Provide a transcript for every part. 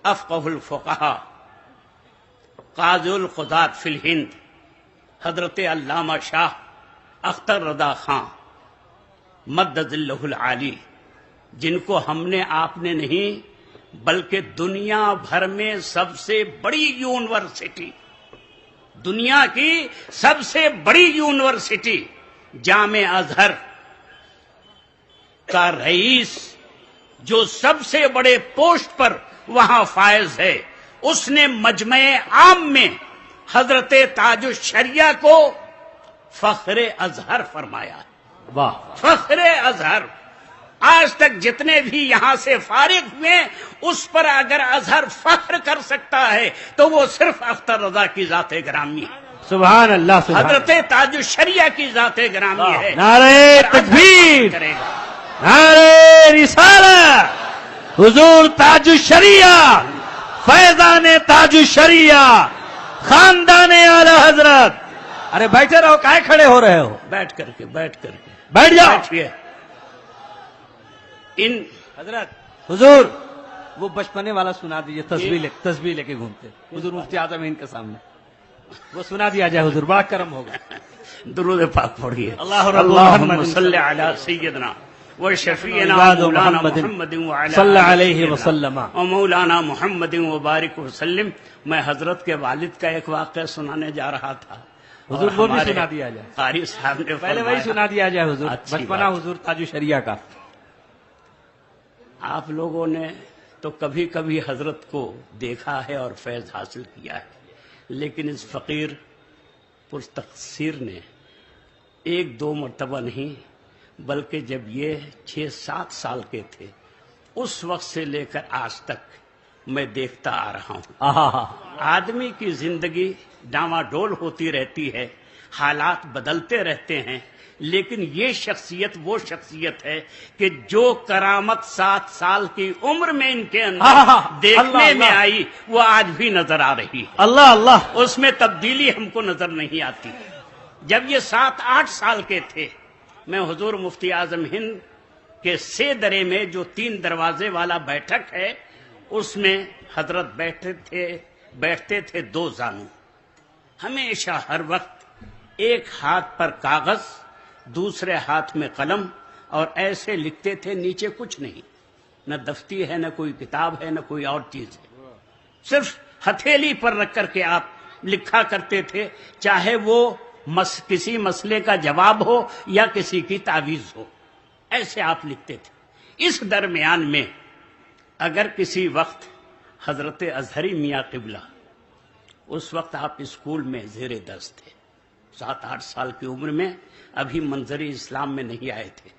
افقہ الفقہا قاضی القضات فی الہند حضرت علامہ شاہ اختر رضا خان مدد اللہ العالی، جن کو ہم نے آپ نے نہیں بلکہ دنیا بھر میں سب سے بڑی یونیورسٹی، دنیا کی سب سے بڑی یونیورسٹی جامع ازہر کا رئیس، جو سب سے بڑے پوسٹ پر وہاں فائز ہے، اس نے مجمع عام میں حضرت تاج الشریعہ کو فخر ازہر فرمایا۔ واہ، فخر ازہر آج تک جتنے بھی یہاں سے فارغ ہوئے، اس پر اگر ازہر فخر کر سکتا ہے تو وہ صرف اختر رضا کی ذات گرامی ہے، سبحان اللہ، سبحان حضرت تاج الشریعہ کی ذات گرامی ہے۔ نعرہ تکبیر، کرے گا نعرہ رسالت، حضور تاج الشریعہ، فیضان تاج الشریعہ، خاندان اعلی حضرت۔ ارے بیٹھے رہو، کائے کھڑے ہو رہے ہو؟ بیٹھ کر کے بیٹھ جاؤ۔ بیٹھیے۔ ان حضرت حضور وہ بچپنے والا سنا دیجیے، تسبیح لے کے گھومتے حضور مفتی اعظم ہند کے سامنے، وہ سنا دیا جائے حضور، بڑا کرم ہوگا۔ درود پاک پڑھیے۔ اللہم صلی علی سیدنا و شفیعنا عباد مولانا محمد محمد وعلی صلی علیہ سیدنا وسلم۔ و مولانا محمد وبارک وسلم۔ میں حضرت کے والد کا ایک واقعہ سنانے جا رہا تھا، حضور وہ بھی سنا دیا جائے، قاری صاحب نے پہلے وہی فرمایا، سنا دیا جائے حضور، اچھی بچپنا بات۔ حضور تاج الشریعہ کا۔ آپ لوگوں نے تو کبھی کبھی حضرت کو دیکھا ہے اور فیض حاصل کیا ہے، لیکن اس فقیر پرتقصیر نے ایک دو مرتبہ نہیں بلکہ جب یہ 6-7 سال کے تھے اس وقت سے لے کر آج تک میں دیکھتا آ رہا ہوں۔ آہا، آدمی کی زندگی ڈاواڈول ہوتی رہتی ہے، حالات بدلتے رہتے ہیں، لیکن یہ شخصیت وہ شخصیت ہے کہ جو کرامت 7 سال کی عمر میں ان کے اندر دیکھنے میں آئی وہ آج بھی نظر آ رہی ہے۔ اللہ اللہ، اس میں تبدیلی ہم کو نظر نہیں آتی۔ جب یہ 7-8 سال کے تھے، میں حضور مفتی اعظم ہند کے سیدرے میں جو 3 دروازے والا بیٹھک ہے اس میں حضرت بیٹھتے تھے 2 زانو، ہمیشہ ہر وقت ایک ہاتھ پر کاغذ، دوسرے ہاتھ میں قلم، اور ایسے لکھتے تھے، نیچے کچھ نہیں، نہ دفتی ہے، نہ کوئی کتاب ہے، نہ کوئی اور چیز ہے، صرف ہتھیلی پر رکھ کر کے آپ لکھا کرتے تھے، چاہے وہ کسی مسئلے کا جواب ہو یا کسی کی تعویذ ہو، ایسے آپ لکھتے تھے۔ اس درمیان میں اگر کسی وقت حضرت اظہری میاں قبلہ، اس وقت آپ اسکول میں زیر درس تھے، 7-8 سال کی عمر میں، ابھی منظر اسلام میں نہیں آئے تھے،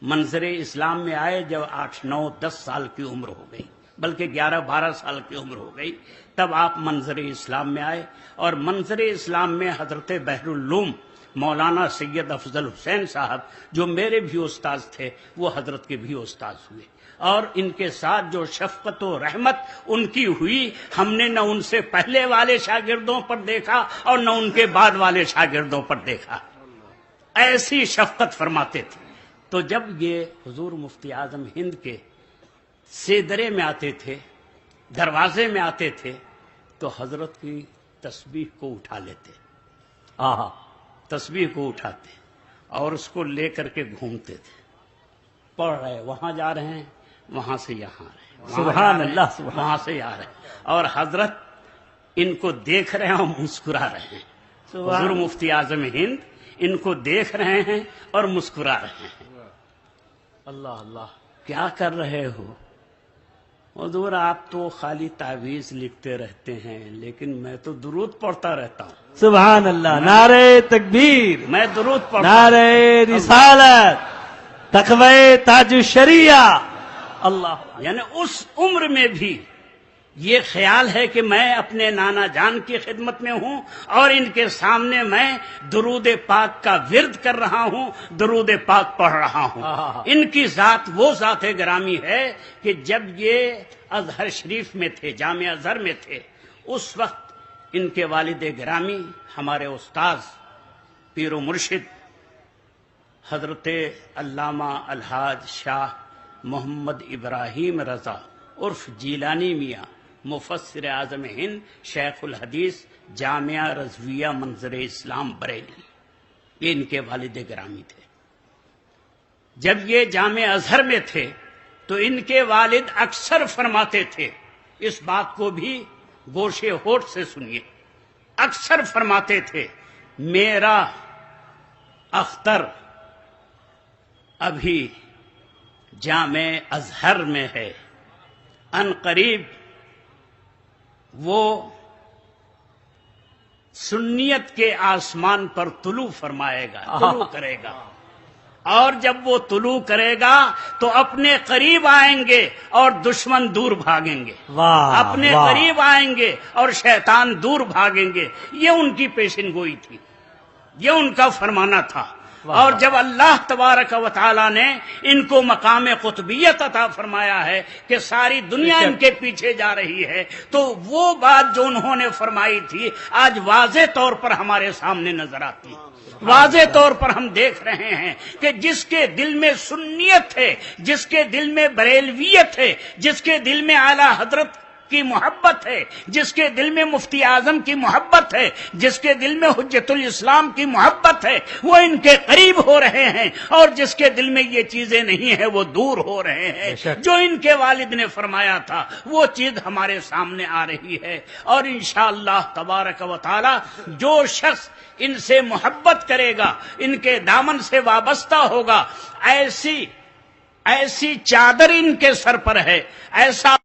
منظر اسلام میں آئے جب 8-9-10 سال کی عمر ہو گئی، بلکہ 11-12 سال کی عمر ہو گئی، تب آپ منظر اسلام میں آئے، اور منظر اسلام میں حضرت بحر العلوم مولانا سید افضل حسین صاحب جو میرے بھی استاذ تھے وہ حضرت کے بھی استاذ ہوئے، اور ان کے ساتھ جو شفقت و رحمت ان کی ہوئی، ہم نے نہ ان سے پہلے والے شاگردوں پر دیکھا اور نہ ان کے بعد والے شاگردوں پر دیکھا، ایسی شفقت فرماتے تھے۔ تو جب یہ حضور مفتی اعظم ہند کے سیدرے میں آتے تھے، دروازے میں آتے تھے، تو حضرت کی تسبیح کو اٹھا لیتے، آہا، تسبیح کو اٹھاتے اور اس کو لے کر کے گھومتے تھے، پڑھ رہے وہاں جا رہے ہیں، وہاں سے یہاں آ رہے ہیں، سبحان اللہ، سبحان، وہاں سے آ رہے ہیں، اور حضرت ان کو دیکھ رہے ہیں اور مسکرا رہے ہیں۔ حضور مفتی اعظم ہند ان کو دیکھ رہے ہیں اور مسکرا رہے ہیں۔ اللہ اللہ، کیا کر رہے ہو حضور؟ آپ تو خالی تعویذ لکھتے رہتے ہیں، لیکن میں تو درود پڑھتا رہتا ہوں، سبحان اللہ، نعرہ تکبیر، میں درود پڑھتا نعرہ رسالت، تقوی تاج الشریعہ، اللہ، یعنی اس عمر میں بھی یہ خیال ہے کہ میں اپنے نانا جان کی خدمت میں ہوں اور ان کے سامنے میں درود پاک کا ورد کر رہا ہوں، درود پاک پڑھ رہا ہوں۔ ان کی ذات وہ ذات گرامی ہے کہ جب یہ ازہر شریف میں تھے، جامع ازہر میں تھے، اس وقت ان کے والد گرامی ہمارے استاذ پیر و مرشد حضرت علامہ الحاج شاہ محمد ابراہیم رضا عرف جیلانی میاں مفسر اعظم ہند شیخ الحدیث جامعہ رضویہ منظر اسلام بریلی، یہ ان کے والد گرامی تھے۔ جب یہ جامع ازہر میں تھے تو ان کے والد اکثر فرماتے تھے، اس بات کو بھی گوشے ہوٹ سے سنیے، اکثر فرماتے تھے میرا اختر ابھی جامع ازہر میں ہے، ان قریب وہ سنیت کے آسمان پر طلوع فرمائے گا، طلوع کرے گا، اور جب وہ طلوع کرے گا تو اپنے قریب آئیں گے اور دشمن دور بھاگیں گے، اپنے قریب آئیں گے اور شیطان دور بھاگیں گے۔ یہ ان کی پیشن گوئی تھی، یہ ان کا فرمانا تھا۔ اور جب اللہ تبارک و تعالی نے ان کو مقام قطبیت عطا فرمایا ہے کہ ساری دنیا ان کے پیچھے جا رہی ہے، تو وہ بات جو انہوں نے فرمائی تھی آج واضح طور پر ہمارے سامنے نظر آتی ہے۔ واضح طور پر ہم دیکھ رہے ہیں کہ جس کے دل میں سنیت ہے، جس کے دل میں بریلویت ہے، جس کے دل میں اعلی حضرت کی محبت ہے، جس کے دل میں مفتی اعظم کی محبت ہے، جس کے دل میں حجت الاسلام کی محبت ہے، وہ ان کے قریب ہو رہے ہیں، اور جس کے دل میں یہ چیزیں نہیں ہیں وہ دور ہو رہے ہیں۔ جو ان کے والد نے فرمایا تھا وہ چیز ہمارے سامنے آ رہی ہے، اور انشاءاللہ تبارک و تعالی جو شخص ان سے محبت کرے گا، ان کے دامن سے وابستہ ہوگا، ایسی چادر ان کے سر پر ہے، ایسا